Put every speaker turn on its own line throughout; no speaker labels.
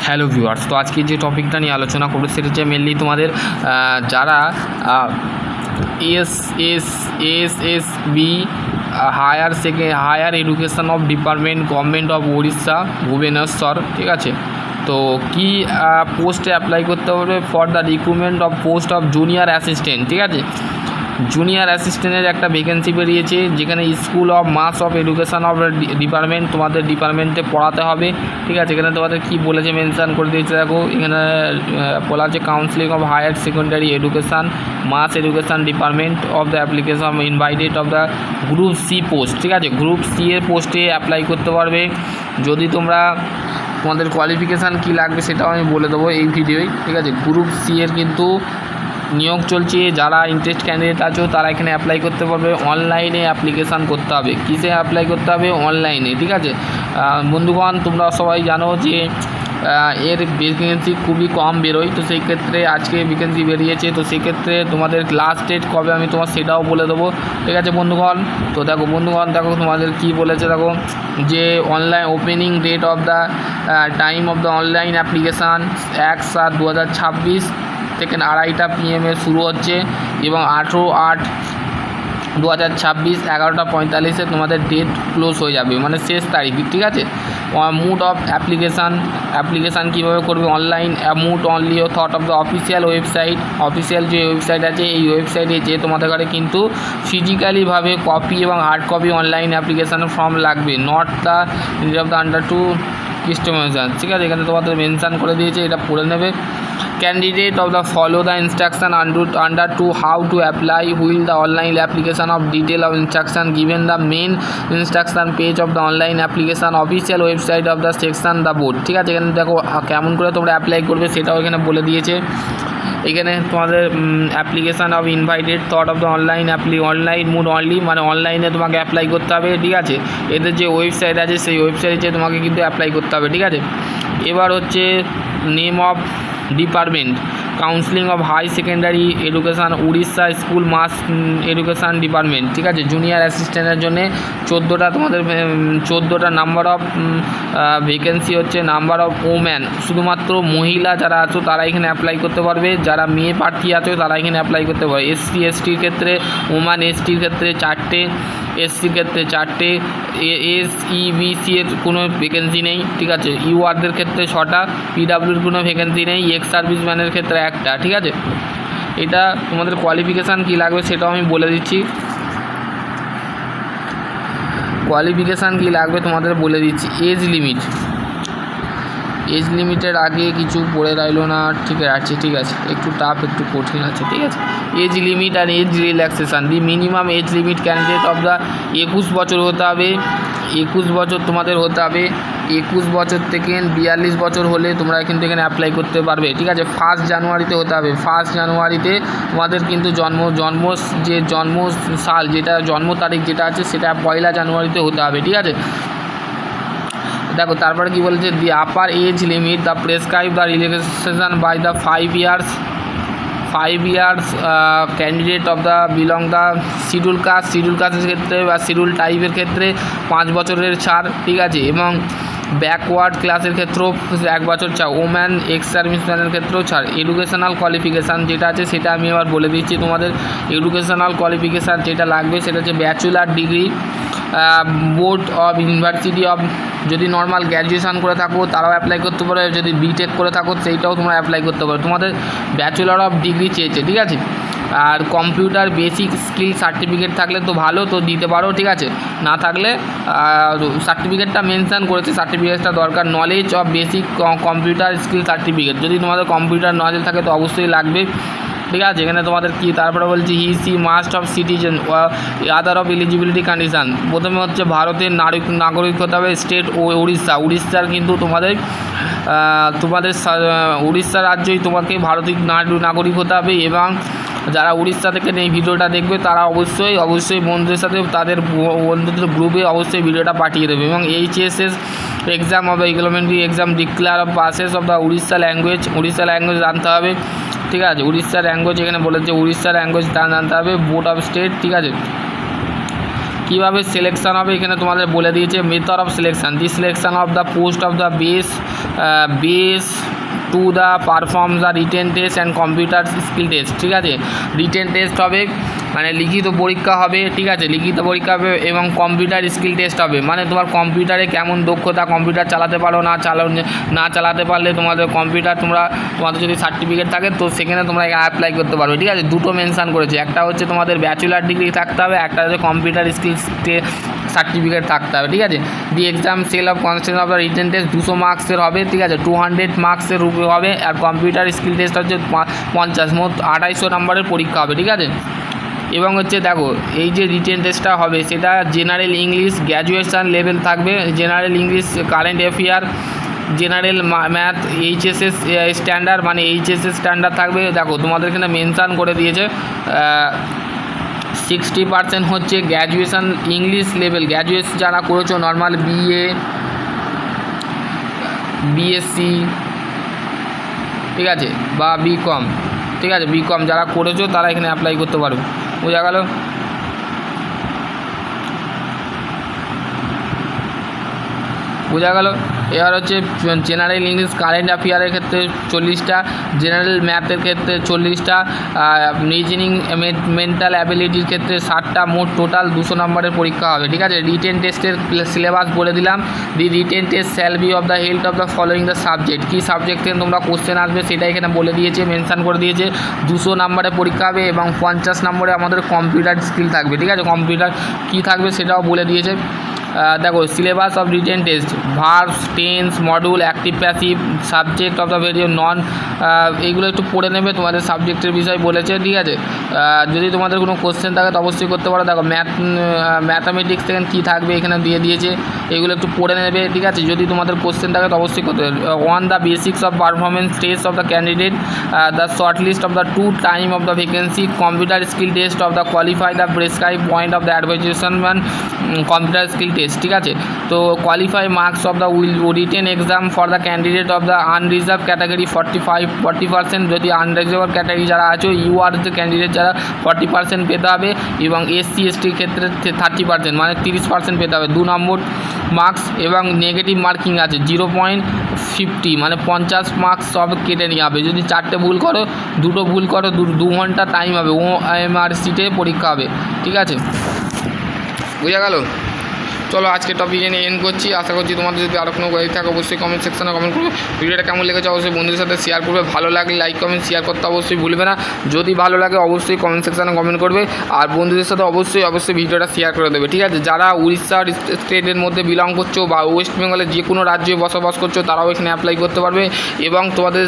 Hello viewers, তো আজকে যে টপিকটা নিয়ে আলোচনা করবো সেটা হচ্ছে মেনলি তোমাদের যারা SSB higher education of department government of Orissa Bhubaneswar, ঠিক আছে। তো কি পোস্টে অ্যাপ্লাই করতে হবে for the recruitment of post of junior assistant, ঠিক আছে। জুনিয়র অ্যাসিস্ট্যান্টের একটা ভ্যাকেন্সি বেরিয়েছে, যেখানে school of mass of education of department তোমাদের ডিপার্টমেন্টে পড়াতে হবে, ঠিক আছে। এখানে তোমাদের কী বলেছে মেনশান করে দিয়েছে, দেখো এখানে বলা আছে counselling of higher secondary education mass education department of the application invited of the group C post, ঠিক আছে। গ্রুপ সি এর পোস্টে অ্যাপ্লাই করতে পারবে। যদি তোমরা তোমাদের কোয়ালিফিকেশান কী লাগবে সেটাও আমি বলে দেবো এই ভিডিওয়, ঠিক আছে। গ্রুপ সি এর কিন্তু নিয়োগ চলছে, যারা ইন্টারেস্ট ক্যান্ডিডেট আছো তারা এখানে অ্যাপ্লাই করতে পারবে। অনলাইনে অ্যাপ্লিকেশান করতে হবে। কিসে অ্যাপ্লাই করতে হবে? অনলাইনে, ঠিক আছে। বন্ধুগণ, তোমরা সবাই জানো যে এর ভ্যাকেন্সি খুবই কম বেরোয়, তো সেই ক্ষেত্রে আজকে ভ্যাকেন্সি বেরিয়েছে, তো সেই ক্ষেত্রে তোমাদের লাস্ট ডেট কবে আমি তোমার সেটাও বলে দেবো, ঠিক আছে বন্ধুগণ। তো দেখো বন্ধুগণ, দেখো তোমাদের কি বলেছে, দেখো যে online opening date of the time of the online application 1/7/2026 থেকে 2:30 PM শুরু হচ্ছে এবং 18/8/2026 11:45 তোমাদের ডেট ক্লোজ হয়ে যাবে, মানে শেষ তারিখ, ঠিক আছে। মুড অফ অ্যাপ্লিকেশান কীভাবে করবে? Online mood only through of the official website. Official যে ওয়েবসাইট আছে এই ওয়েবসাইটে যে তোমাদের ঘরে কিন্তু ফিজিক্যালিভাবে কপি এবং হার্ড কপি অনলাইন অ্যাপ্লিকেশানের ফর্ম লাগবে, not the need of the under to customisation, ঠিক আছে। এখানে তোমাদের মেনশান করে দিয়েছে, এটা পড়ে নেবে। Candidate of the follow the instruction under to how to apply will the online application of detail of instruction given the main instruction page of the online application official website of the section the board, ঠিক আছে। এখানে দেখো কেমন করে তোমরা apply করবে সেটাও এখানে বলে দিয়েছে। এখানে তোমাদের application of invited thought of the online mood only, মানে অনলাইনে তোমাকে অ্যাপ্লাই করতে হবে, ঠিক আছে। এদের যে ওয়েবসাইট আছে সেই ওয়েবসাইটে তোমাকে কিন্তু অ্যাপ্লাই করতে হবে, ঠিক আছে। এবার হচ্ছে name of department counselling of high secondary education Orissa school mass education department, ঠিক আছে। জুনিয়র অ্যাসিস্ট্যান্টের জন্য 14টা তোমাদের 14টা নাম্বার অফ ভ্যাকেন্সি হচ্ছে। নাম্বার অফ ওম্যান, শুধুমাত্র মহিলা যারা আছো তারা এখানে অ্যাপ্লাই করতে পারবে, যারা মেয়ে প্রার্থী আছো তারা এখানে অ্যাপ্লাই করতে পারবে। SC STর ক্ষেত্রে ওম্যান STর ক্ষেত্রে 4টে, SCর ক্ষেত্রে 4টে, SEBC এর কোনো ভ্যাকেন্সি নেই, ঠিক আছে। URদের ক্ষেত্রে 6টা, PWর কোনো ভ্যাকেন্সি নেই, এক্স সার্ভিসম্যানের ক্ষেত্রে 1টা, ঠিক আছে। এটা তোমাদের কোয়ালিফিকেশান কী লাগবে সেটাও আমি বলে দিচ্ছি। কোয়ালিফিকেশান কী লাগবে তোমাদের বলে দিচ্ছি। এজ লিমিটের আগে কিছু পড়ে রইলো না, ঠিক আছে, ঠিক আছে, একটু টাফ একটু কঠিন আছে, ঠিক আছে। Age limit and age relaxation the minimum age limit candidate of the 21 বছর হতে হবে। 21 বছর তোমাদের হতে হবে। 21 বছর থেকে 42 বছর হলে তোমরা কিন্তু এখানে অ্যাপ্লাই করতে পারবে, ঠিক আছে। 1 জানুয়ারিতে হতে হবে। 1 জানুয়ারিতে তোমাদের কিন্তু জন্ম সাল যেটা জন্ম তারিখ যেটা আছে সেটা 1 জানুয়ারিতে হতে হবে, ঠিক আছে। দেখো তারপরে কি বলেছে, the upper age limit the prescribe the relaxation by the 5 years candidate of the belong the schedule কাস্টের ক্ষেত্রে বা শিডিউল টাইপের ক্ষেত্রে 5 বছরের ছাড়, ঠিক আছে। এবং ব্যাকওয়ার্ড ক্লাসের ক্ষেত্রেও 1 বছর ছাড়। ওম্যান এক্স সার্ভিসম্যানের ক্ষেত্রেও ছাড়। এডুকেশনাল কোয়ালিফিকেশান যেটা আছে সেটা আমি এবার বলে দিচ্ছি তোমাদের। এডুকেশনাল কোয়ালিফিকেশান যেটা লাগবে সেটা হচ্ছে bachelor degree board of university of, যদি নর্মাল গ্র্যাজুয়েশান করে থাকো তারাও অ্যাপ্লাই করতে পারো, যদি বিটেক করে থাকো সেইটাও তোমরা অ্যাপ্লাই করতে পারো। তোমাদের ব্যাচেলার অফ ডিগ্রি চেয়েছে, ঠিক আছে। আর কম্পিউটার বেসিক স্কিল সার্টিফিকেট থাকলে তো ভালো, তো দিতে পারো, ঠিক আছে। না থাকলে সার্টিফিকেটটা মেনশান করেছে, সার্টিফিকেটটা দরকার। Knowledge of basic computer skill certificate, যদি তোমাদের কম্পিউটার নলেজ থাকে তো অবশ্যই লাগবে, ঠিক আছে। এখানে তোমাদের কি তারপরে বলছি C must of citizen other of eligibility condition. প্রথমে হচ্ছে ভারতের নাগরিক হতে হবে। স্টেট ও উড়িষ্যার কিন্তু তোমাদের উড়িষ্যা রাজ্যই তোমাকে ভারতীয় নাগরিক হতে হবে। এবং যারা উড়িষ্যা থেকে এই ভিডিওটা দেখবে তারা অবশ্যই বন্ধুদের সাথে তাদের বন্ধুদের গ্রুপে অবশ্যই ভিডিওটা পাঠিয়ে দেবে। এবং HSS exam of the elementary exam declare of passes of the Orissa language জানতে হবে, ঠিক আছে। উড়িষ্যার ল্যাঙ্গুয়েজ এখানে বলেছে উড়িষ্যার ল্যাঙ্গুয়েজ জানতে হবে। বোর্ড অফ স্টেট, ঠিক আছে। কীভাবে সিলেকশান হবে এখানে তোমাদের বলে দিয়েছে। Method of selection, the selection of the post of the base to the perform the written test and computer skill test. ঠিক আছে, রিটেন টেস্ট হবে মানে লিখিত পরীক্ষা হবে, ঠিক আছে, লিখিত পরীক্ষা হবে এবং কম্পিউটার স্কিল টেস্ট হবে, মানে তোমার কম্পিউটারে কেমন দক্ষতা, কম্পিউটার চালাতে পারো না চালাতে পারলে তোমাদের কম্পিউটার তোমাদের যদি সার্টিফিকেট থাকে তো সেখানে তোমরা অ্যাপ্লাই করতে পারবে। ঠিক আছে, দুটো মেনশান করেছে, একটা হচ্ছে তোমাদের ব্যাচেলার ডিগ্রি থাকতে হবে, একটা হচ্ছে কম্পিউটার স্কিল সার্টিফিকেট থাকতে হবে। ঠিক আছে, the exam cell of constant of the written test 200 মার্কসের হবে। ঠিক আছে, 200 মার্কসের রূপে হবে, আর কম্পিউটার স্কিল টেস্ট হচ্ছে 50, মোট 250 নম্বরের পরীক্ষা হবে। ঠিক আছে, এবং হচ্ছে দেখো এই যে রিটেন টেস্টটা হবে সেটা জেনারেল ইংলিশ গ্র্যাজুয়েশন লেভেল থাকবে, general English current affair, general math HSS standard, মানে এইচএসএস স্ট্যান্ডার্ড থাকবে। দেখো তোমাদের এখানে মেনশান করে দিয়েছে 60% হচ্ছে গ্র্যাজুয়েশন ইংলিশ লেভেল, গ্র্যাজুয়েশন যারা করেছো নর্মাল বিএ, বিএসসি, ঠিক আছে, বা বিকম, ঠিক আছে, বিকম যারা করেছো তারা এখানে অ্যাপ্লাই করতে পারবে। বোঝা গেল? বোঝা গেল? এবার হচ্ছে জেনারেল ইংলিশ কারেন্ট অ্যাফেয়ারের ক্ষেত্রে 40টা, জেনারেল ম্যাথের ক্ষেত্রে 40টা, রিজনিং মেন্টাল অ্যাবিলিটির ক্ষেত্রে 60টা, মোট টোটাল 200 নম্বরের পরীক্ষা হবে। ঠিক আছে, রিটেন টেস্টের সিলেবাস বলে দিলাম। The written test shall be of the help of the following the subject, কী সাবজেক্ট থেকে তোমরা কোশ্চেন আসবে সেটা এখানে বলে দিয়েছে, মেনশান করে দিয়েছে। 200 নম্বরের পরীক্ষা হবে এবং 50 নম্বরে আমাদের কম্পিউটার স্কিল থাকবে। ঠিক আছে, কম্পিউটার কী থাকবে সেটাও বলে দিয়েছে। দেখো syllabus of written test, verbs, tense, module, active passive, subject of the various noun, এইগুলো একটু পড়ে নেবে, তোমাদের সাবজেক্টের বিষয় বলেছে। ঠিক আছে, যদি তোমাদের কোনো কোশ্চেন থাকে তো অবশ্যই করতে পারো। দেখো ম্যাথামেটিক্স থেকে কী থাকবে এখানে দিয়ে দিয়েছে, এগুলো একটু পড়ে নেবে। ঠিক আছে, যদি তোমাদের কোশ্চেন থাকে তো অবশ্যই করতে হবে। On the basics of performance test of the candidate, the short list of the two time of the vacancy, computer skill test of the qualify the prescribe point of the advertisement, computer skill test. ঠিক আছে, তো qualify marks of the written exam for the candidate of the unreserve category 40%, যদি unreserved category যারা আছো UR যে candidate যারা 40% পেতে হবে, এবং এসসি এসটির ক্ষেত্রে 30%, মানে 30% পেতে হবে। 2 নম্বর মার্কস এবং নেগেটিভ মার্কিং আছে 0.50, মানে 50 মার্কস সব কেটে নিয়ে হবে। যদি 4টে ভুল করো, 2টো ভুল করো, 2 ঘন্টা টাইম হবে, OMR সিটে পরীক্ষা হবে। ঠিক আছে, বোঝা গেল? চলো আজকে টপিক নিয়ে এন্ড করছি। আশা করছি তোমাদের যদি আরও কোনো কোয়েরি থাকে অবশ্যই কমেন্ট সেকশনে কমেন্ট করবে। ভিডিওটা কেমন লেগেছে অবশ্যই বন্ধুদের সাথে শেয়ার করবে, ভালো লাগলে লাইক কমেন্ট শেয়ার করতে অবশ্যই ভুলবে না। যদি ভালো লাগে অবশ্যই কমেন্ট সেকশনে কমেন্ট করবে, আর বন্ধুদের সাথে অবশ্যই ভিডিওটা শেয়ার করে দেবে। ঠিক আছে, যারা উড়িষ্যার স্টেটের মধ্যে বিলং করছো বা ওয়েস্ট বেঙ্গলের যে কোনো রাজ্যে বসবাস করছো তারাও এখানে অ্যাপ্লাই করতে পারবে, এবং তোমাদের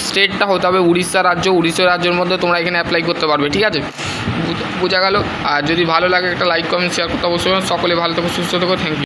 স্টেটটা হতে হবে উড়িষ্যা রাজ্য, উড়িষ্যা রাজ্যের মধ্যে তোমরা এখানে অ্যাপ্লাই করতে পারবে। ঠিক আছে, বোঝা গেল? আর যদি ভালো লাগে একটা লাইক কমেন্ট শেয়ার করতে অবশ্যই। সকলে ভালো থেকো, সুস্থ থেকো, থ্যাংক ইউ।